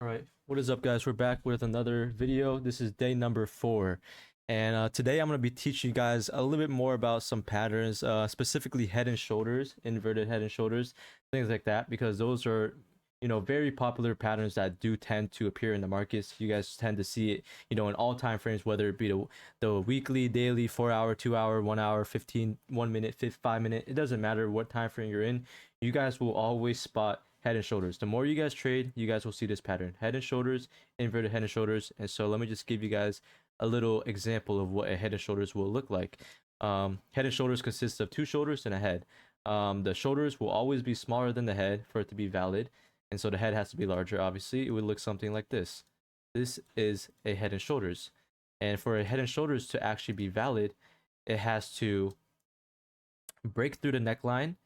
All right, what is up, guys? We're back with another video. This is day number 4, and today I'm going to be teaching you guys a little bit more about some patterns, specifically head and shoulders, inverted head and shoulders, things like that, because those are, very popular patterns that do tend to appear in the markets. You guys tend to see it, in all time frames, whether it be the weekly, daily, 4 hour, 2 hour, 1 hour, 15, 1 minute, 5 minute. It doesn't matter what time frame you're in. You guys will always spot head and shoulders. The more you guys trade, you guys will see this pattern: head and shoulders, inverted head and shoulders. And so let me just give you guys a little example of what a head and shoulders will look like. Head and shoulders consists of two shoulders and a head. The shoulders will always be smaller than the head for it to be valid, and so the head has to be larger. Obviously, it would look something like this. This is a head and shoulders, and for a head and shoulders to actually be valid, it has to break through the neckline,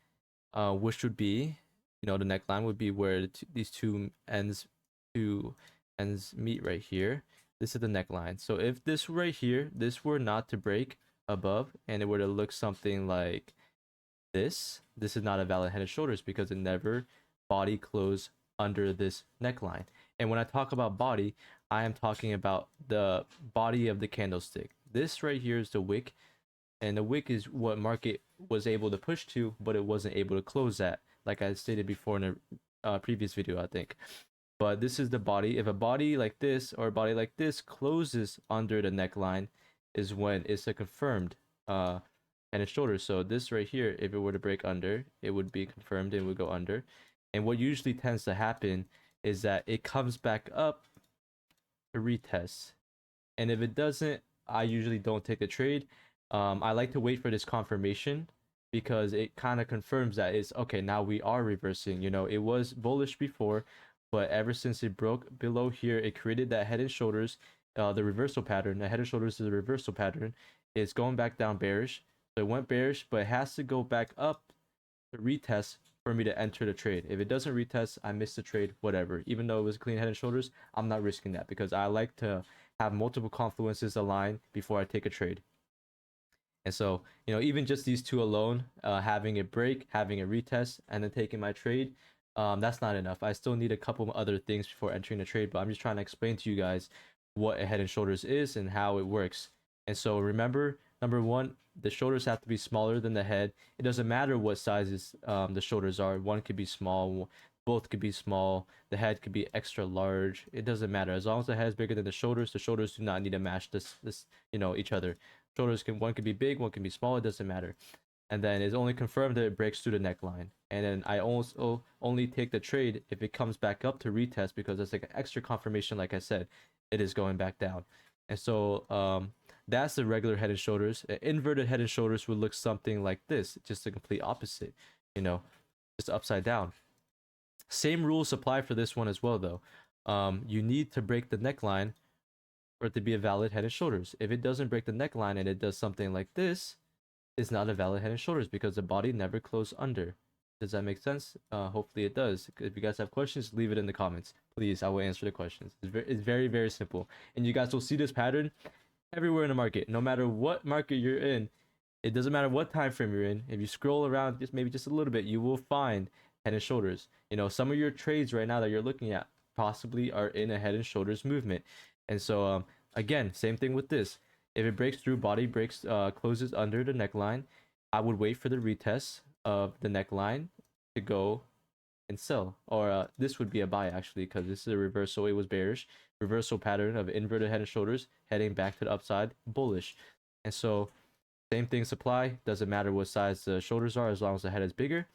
which would be, the neckline would be where these two ends meet right here. This is the neckline. So if this right here, this were not to break above and it were to look something like this is not a valid head and shoulders because it never body closed under this neckline. And when I talk about body, I am talking about the body of the candlestick. This right here is the wick, and the wick is what market was able to push to, but it wasn't able to close at, like I stated before in a previous video, I think. But this is the body. If a body like this or a body like this closes under the neckline, is when it's a confirmed head and shoulders. So this right here, if it were to break under, it would be confirmed and would go under. And what usually tends to happen is that it comes back up to retest, and if it doesn't, I usually don't take the trade. I like to wait for this confirmation because it kind of confirms that it's okay. Now we are reversing. It was bullish before, but ever since it broke below here, it created that head and shoulders, the reversal pattern. The head and shoulders is a reversal pattern. It's going back down bearish. So it went bearish, but it has to go back up to retest for me to enter the trade. If it doesn't retest, I miss the trade, whatever. Even though it was clean head and shoulders, I'm not risking that because I like to have multiple confluences align before I take a trade. And so, even just these two alone, having it break, having a retest, and then taking my trade, that's not enough. I still need a couple other things before entering the trade, but I'm just trying to explain to you guys what a head and shoulders is and how it works. And so remember, number one, the shoulders have to be smaller than the head. It doesn't matter what sizes the shoulders are. One could be small, both could be small, the head could be extra large. It doesn't matter. As long as the head is bigger than the shoulders do not need to match each other. One can be big, one can be small, it doesn't matter. And then it's only confirmed that it breaks through the neckline. And then I also only take the trade if it comes back up to retest, because it's like an extra confirmation. Like I said, it is going back down. And so that's the regular head and shoulders. An inverted head and shoulders would look something like this, just the complete opposite, just upside down. Same rules apply for this one as well, though. You need to break the neckline for it to be a valid head and shoulders. If it doesn't break the neckline and it does something like this, it's not a valid head and shoulders because the body never closed under. Does that make sense? Hopefully it does. If you guys have questions, leave it in the comments. Please, I will answer the questions. It's very, very simple. And you guys will see this pattern everywhere in the market. No matter what market you're in, it doesn't matter what time frame you're in. If you scroll around maybe just a little bit, you will find head and shoulders. Some of your trades right now that you're looking at possibly are in a head and shoulders movement. And so again, same thing with this. If it breaks through, body breaks, closes under the neckline, I would wait for the retest of the neckline to go and sell. Or this would be a buy, actually, because this is a reversal. It was bearish. Reversal pattern of inverted head and shoulders heading back to the upside, bullish. And so same things apply. Doesn't matter what size the shoulders are as long as the head is bigger.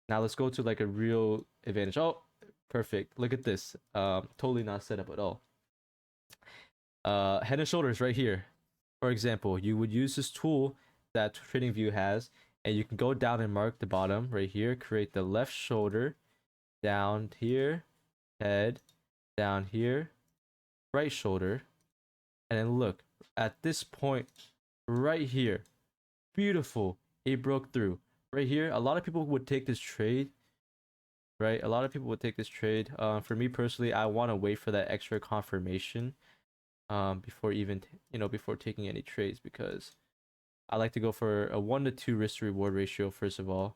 Now let's go to like a real advantage. Oh, perfect. Look at this. Totally not set up at all. Head and shoulders right here. For example, you would use this tool that TradingView has, and you can go down and mark the bottom right here, create the left shoulder, down here, head, down here, right shoulder, and then look at this point right here. Beautiful. It broke through right here. A lot of people would take this trade, right? A lot of people would take this trade. For me personally, I want to wait for that extra confirmation before even before taking any trades, because I like to go for a 1 to 2 risk to reward ratio first of all.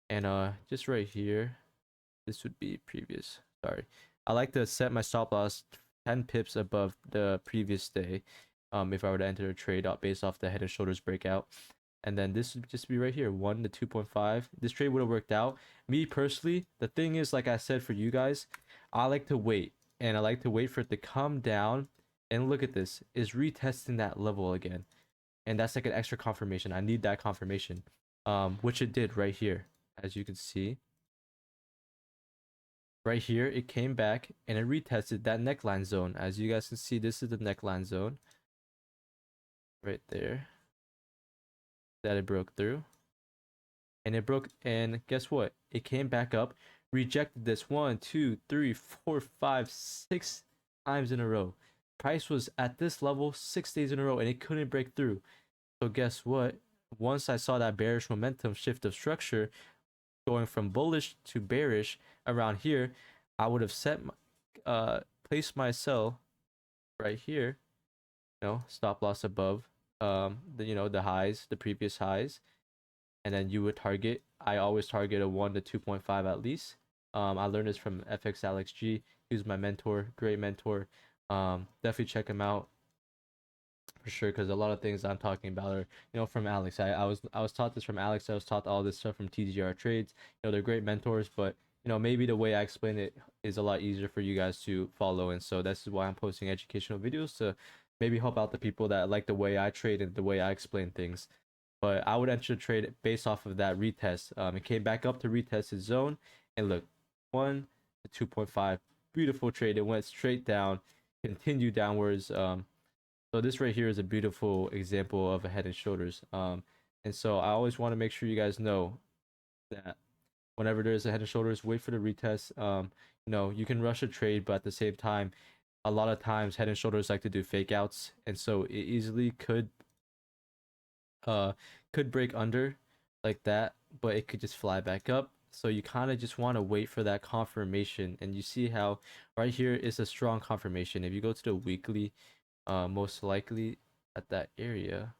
And just right here, this would be previous, sorry, I like to set my stop loss 10 pips above the previous day, if I were to enter a trade out based off the head and shoulders breakout. And then this would just be right here, 1 to 2.5. This trade would have worked out. Me personally, the thing is, like I said, for you guys, I like to wait, and I like to wait for it to come down. And look at this, is retesting that level again, and that's like an extra confirmation. I need that confirmation, which it did right here, as you can see. Right here, it came back and it retested that neckline zone. As you guys can see, this is the neckline zone right there that it broke through. And it broke, and guess what? It came back up, rejected this 1, 2, 3, 4, 5, 6 times in a row. Price was at this level 6 days in a row and it couldn't break through. So guess what? Once I saw that bearish momentum shift of structure going from bullish to bearish around here, I would have placed my sell right here, stop loss above the highs, the previous highs, and then you would target. I always target a 1 to 2.5 at least. I learned this from FX Alex G. He's my mentor, great mentor. Definitely check him out for sure, because a lot of things I'm talking about are from Alex. I was taught this from Alex. I was taught all this stuff from TGR Trades. They're great mentors, but maybe the way I explain it is a lot easier for you guys to follow, and so this is why I'm posting educational videos, to maybe help out the people that like the way I trade and the way I explain things. But I would enter the trade based off of that retest. It came back up to retest his zone, and look, 1 to 2.5, beautiful trade. It went straight down, continued downwards. So this right here is a beautiful example of a head and shoulders. And so I always want to make sure you guys know that whenever there's a head and shoulders, wait for the retest. You can rush a trade, but at the same time, a lot of times head and shoulders like to do fake outs, and so it easily could break under like that, but it could just fly back up. So you kind of just want to wait for that confirmation, and you see how right here is a strong confirmation. If you go to the weekly, most likely at that area,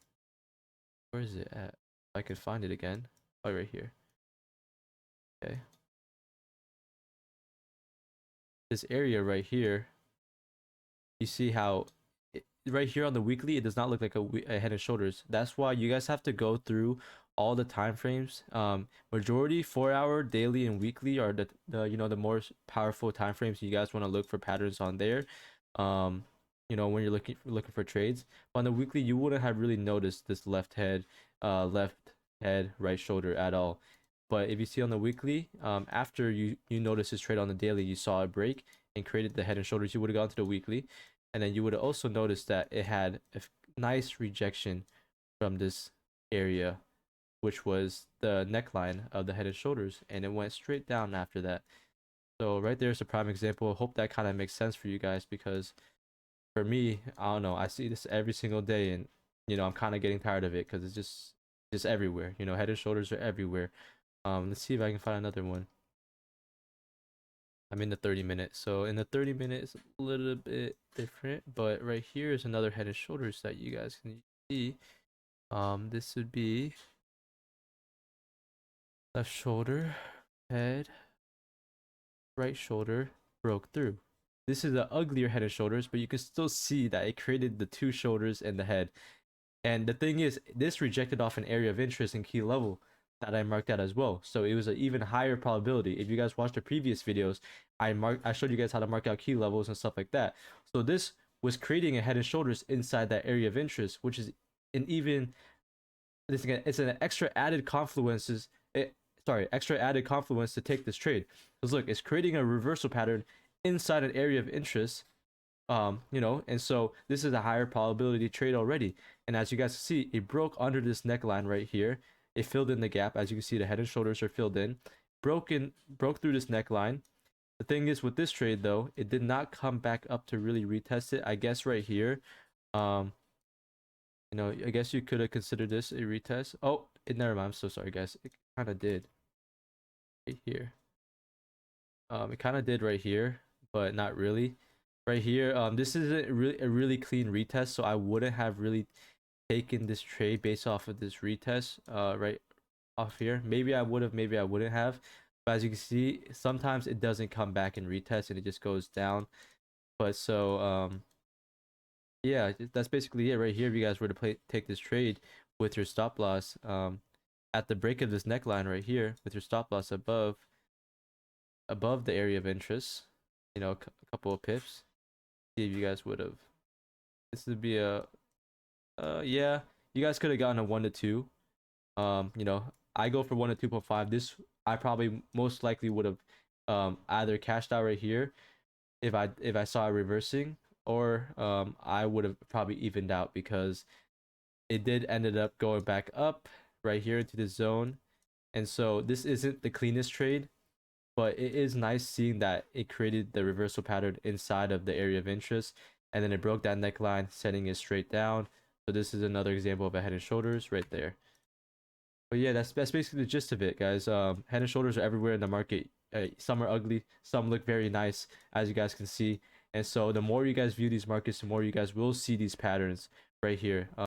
where is it at? I can find it again. Oh, right here. Okay, this area right here, you see how right here on the weekly, it does not look like a head and shoulders. That's why you guys have to go through all the time frames. Majority 4-hour, daily, and weekly are the more powerful time frames. You guys want to look for patterns on there. When you're looking for trades. But on the weekly, you wouldn't have really noticed this left head, right shoulder at all. But if you see on the weekly, after you notice this trade on the daily, you saw a break and created the head and shoulders, you would have gone to the weekly, and then you would have also noticed that it had a nice rejection from this area, which was the neckline of the head and shoulders, and it went straight down after that. So right there's a prime example. I hope that kind of makes sense for you guys, because for me, I don't know, I see this every single day, and I'm kind of getting tired of it because it's just everywhere. Head and shoulders are everywhere. Let's see if I can find another one. I'm in the 30-minute, so in the 30-minute it's a little bit different, but right here is another head and shoulders that you guys can see. This would be left shoulder, head, right shoulder, broke through. This is the uglier head and shoulders, but you can still see that it created the two shoulders and the head. And the thing is, this rejected off an area of interest and key level that I marked out as well. So it was an even higher probability. If you guys watched the previous videos, I showed you guys how to mark out key levels and stuff like that. So this was creating a head and shoulders inside that area of interest, which is an even it's an extra added confluence to take this trade. Because look, it's creating a reversal pattern inside an area of interest. And so this is a higher probability trade already. And as you guys see, it broke under this neckline right here. It filled in the gap. As you can see, the head and shoulders are filled in. Broke through this neckline. The thing is with this trade though, it did not come back up to really retest it. I guess right here, I guess you could have considered this a retest. Oh, never mind. I'm so sorry, guys. It kind of did right here. It kind of did right here, but not really. Right here, this is a really clean retest, so I wouldn't have really taken this trade based off of this retest right off here. Maybe I would have, maybe I wouldn't have. But as you can see, sometimes it doesn't come back and retest and it just goes down. But so yeah, that's basically it right here. If you guys were to take this trade with your stop loss at the break of this neckline right here with your stop loss above the area of interest, you know, a couple of pips. See if you guys would have. This would be a yeah, you guys could have gotten a 1 to 2. You know, I go for 1 to 2.5. This I probably most likely would have either cashed out right here if I saw it reversing, or I would have probably evened out because it did ended up going back up right here into the zone. And so this isn't the cleanest trade, but it is nice seeing that it created the reversal pattern inside of the area of interest, and then it broke that neckline, setting it straight down. So this is another example of a head and shoulders right there. But yeah, that's basically the gist of it, guys. Head and shoulders are everywhere in the market. Some are ugly, some look very nice, as you guys can see. And so the more you guys view these markets, the more you guys will see these patterns right here.